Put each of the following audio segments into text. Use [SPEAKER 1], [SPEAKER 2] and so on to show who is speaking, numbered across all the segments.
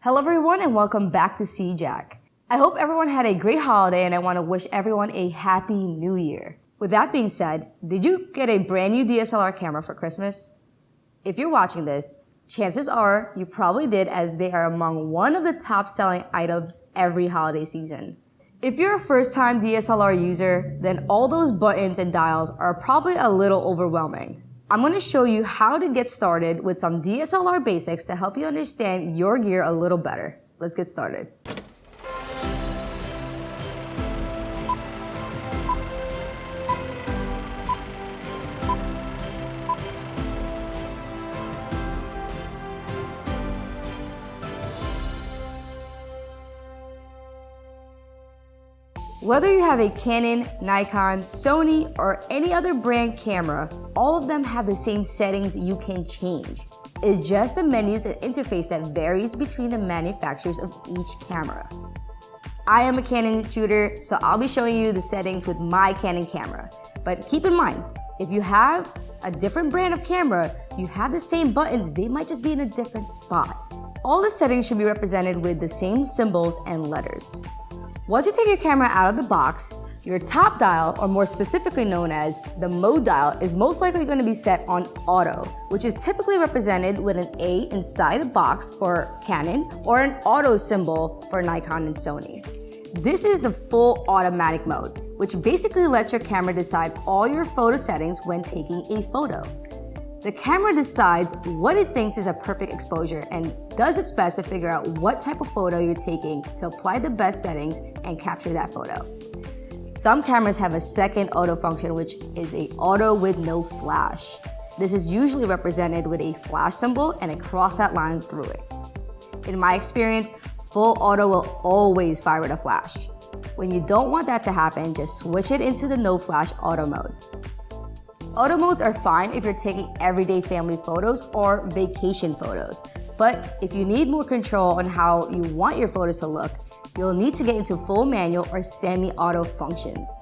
[SPEAKER 1] Hello everyone and welcome back to CJack. I hope everyone had a great holiday and I want to wish everyone a happy new year. With that being said, did you get a brand new DSLR camera for Christmas? If you're watching this, chances are you probably did, as they are among one of the top selling items every holiday season. If you're a first-time DSLR user, then all those buttons and dials are probably a little overwhelming. I'm going to show you how to get started with some DSLR basics to help you understand your gear a little better. Let's get started. Whether you have a Canon, Nikon, Sony, or any other brand camera, all of them have the same settings you can change. It's just the menus and interface that varies between the manufacturers of each camera. I am a Canon shooter, so I'll be showing you the settings with my Canon camera. But keep in mind, if you have a different brand of camera, you have the same buttons, they might just be in a different spot. All the settings should be represented with the same symbols and letters. Once you take your camera out of the box, your top dial, or more specifically known as the mode dial, is most likely going to be set on auto, which is typically represented with an A inside the box for Canon or an auto symbol for Nikon and Sony. This is the full automatic mode, which basically lets your camera decide all your photo settings when taking a photo. The camera decides what it thinks is a perfect exposure and does its best to figure out what type of photo you're taking to apply the best settings and capture that photo. Some cameras have a second auto function, which is a auto with no flash. This is usually represented with a flash symbol and a cross-out line through it. In my experience, full auto will always fire with a flash. When you don't want that to happen, just switch it into the no flash auto mode. Auto modes are fine if you're taking everyday family photos or vacation photos, but if you need more control on how you want your photos to look, you'll need to get into full manual or semi-auto functions.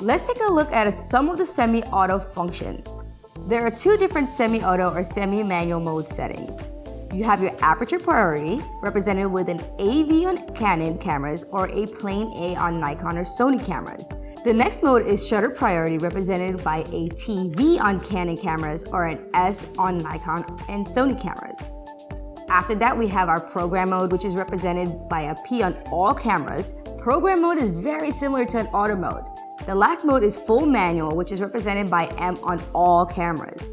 [SPEAKER 1] Let's take a look at some of the semi-auto functions. There are two different semi-auto or semi-manual mode settings. You have your aperture priority, represented with an AV on Canon cameras or a plain A on Nikon or Sony cameras. The next mode is shutter priority, represented by a TV on Canon cameras or an S on Nikon and Sony cameras. After that, we have our program mode, which is represented by a P on all cameras. Program mode is very similar to an auto mode. The last mode is full manual, which is represented by M on all cameras.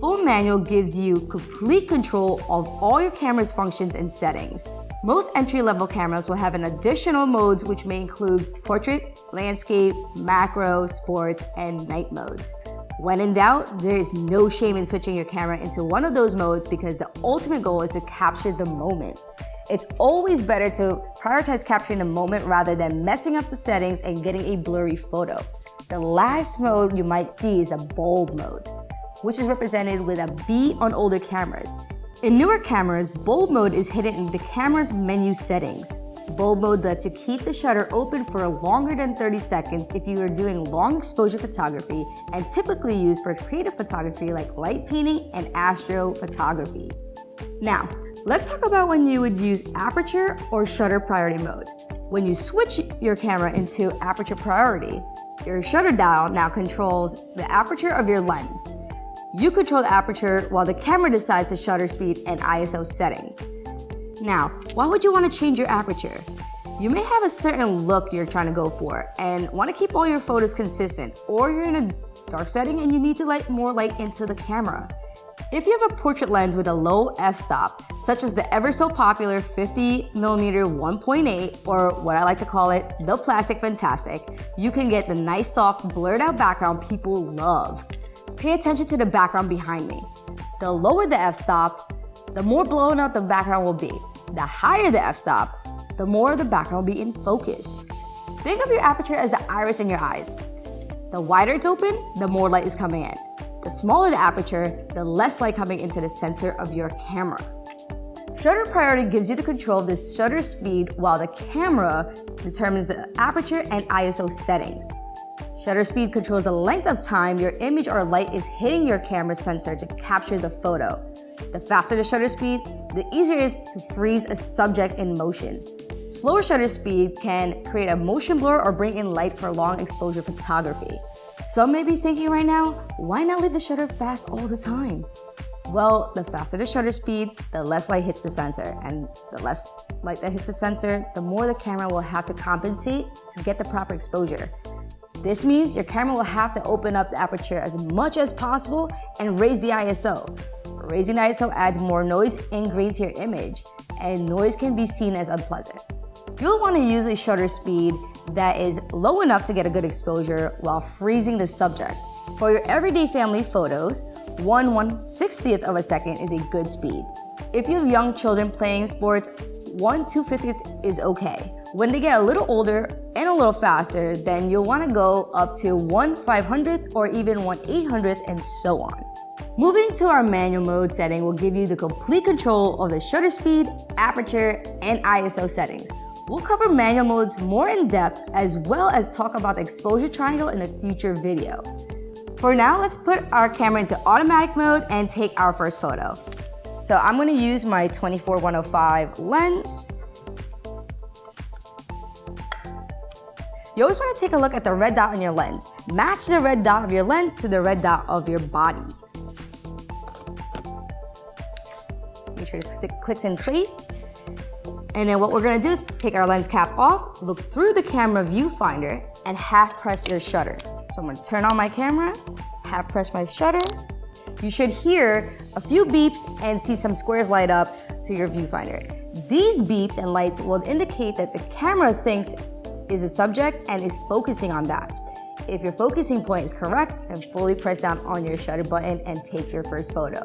[SPEAKER 1] Full manual gives you complete control of all your camera's functions and settings. Most entry-level cameras will have an additional modes, which may include portrait, landscape, macro, sports, and night modes. When in doubt, there is no shame in switching your camera into one of those modes because the ultimate goal is to capture the moment. It's always better to prioritize capturing the moment rather than messing up the settings and getting a blurry photo. The last mode you might see is a bulb mode, which is represented with a B on older cameras. In newer cameras, bulb mode is hidden in the camera's menu settings. Bulb mode lets you keep the shutter open for longer than 30 seconds if you are doing long exposure photography, and typically used for creative photography like light painting and astrophotography. Now, let's talk about when you would use aperture or shutter priority modes. When you switch your camera into aperture priority, your shutter dial now controls the aperture of your lens. You control the aperture while the camera decides the shutter speed and ISO settings. Now, why would you want to change your aperture? You may have a certain look you're trying to go for and want to keep all your photos consistent, or you're in a dark setting and you need to let more light into the camera. If you have a portrait lens with a low f-stop, such as the ever so popular 50mm 1.8, or what I like to call it, the Plastic Fantastic, you can get the nice soft blurred out background people love. Pay attention to the background behind me. The lower the f-stop, the more blown out the background will be. The higher the f-stop, the more the background will be in focus. Think of your aperture as the iris in your eyes. The wider it's open, the more light is coming in. The smaller the aperture, the less light coming into the sensor of your camera. Shutter priority gives you the control of the shutter speed, while the camera determines the aperture and ISO settings. Shutter speed controls the length of time your image or light is hitting your camera sensor to capture the photo. The faster the shutter speed, the easier it is to freeze a subject in motion. Slower shutter speed can create a motion blur or bring in light for long exposure photography. Some may be thinking right now, why not leave the shutter fast all the time? Well, the faster the shutter speed, the less light hits the sensor, and the less light that hits the sensor, the more the camera will have to compensate to get the proper exposure. This means your camera will have to open up the aperture as much as possible and raise the ISO. Raising the ISO adds more noise and grain to your image, and noise can be seen as unpleasant. You'll want to use a shutter speed that is low enough to get a good exposure while freezing the subject. For your everyday family photos, 1/1/60th of a second is a good speed. If you have young children playing sports, 1/250th is okay. When they get a little older and a little faster, then you'll want to go up to 1/500th or even 1/800th and so on. Moving to our manual mode setting will give you the complete control of the shutter speed, aperture, and ISO settings. We'll cover manual modes more in depth as well as talk about the exposure triangle in a future video. For now, let's put our camera into automatic mode and take our first photo. So I'm going to use my 24-105 lens. You always want to take a look at the red dot on your lens. Match the red dot of your lens to the red dot of your body. Make sure it clicks in place. And then what we're gonna do is take our lens cap off, look through the camera viewfinder, and half press your shutter. So I'm gonna turn on my camera, half press my shutter. You should hear a few beeps and see some squares light up to your viewfinder. These beeps and lights will indicate that the camera thinks is a subject and is focusing on that. If your focusing point is correct, then fully press down on your shutter button and take your first photo.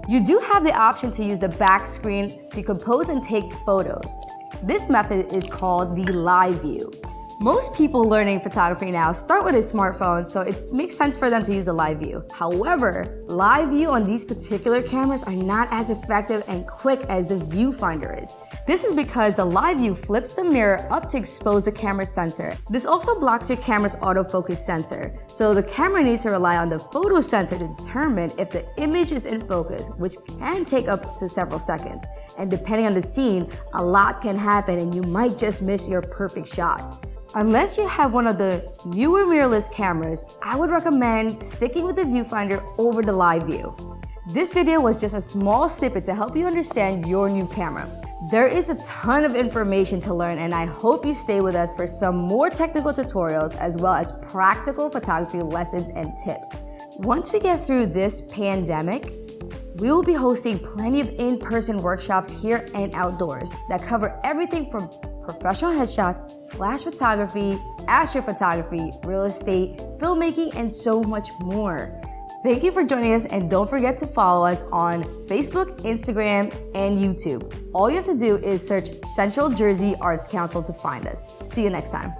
[SPEAKER 1] You do have the option to use the back screen to compose and take photos. This method is called the live view. Most people learning photography now start with a smartphone, so it makes sense for them to use the live view. However, live view on these particular cameras are not as effective and quick as the viewfinder is. This is because the live view flips the mirror up to expose the camera sensor. This also blocks your camera's autofocus sensor, so the camera needs to rely on the photo sensor to determine if the image is in focus, which can take up to several seconds. And depending on the scene, a lot can happen and you might just miss your perfect shot. Unless you have one of the newer mirrorless cameras, I would recommend sticking with the viewfinder over the live view. This video was just a small snippet to help you understand your new camera. There is a ton of information to learn, and I hope you stay with us for some more technical tutorials as well as practical photography lessons and tips. Once we get through this pandemic, we will be hosting plenty of in-person workshops here and outdoors that cover everything from professional headshots, flash photography, astrophotography, real estate, filmmaking, and so much more. Thank you for joining us, and don't forget to follow us on Facebook, Instagram, and YouTube. All you have to do is search Central Jersey Arts Council to find us. See you next time.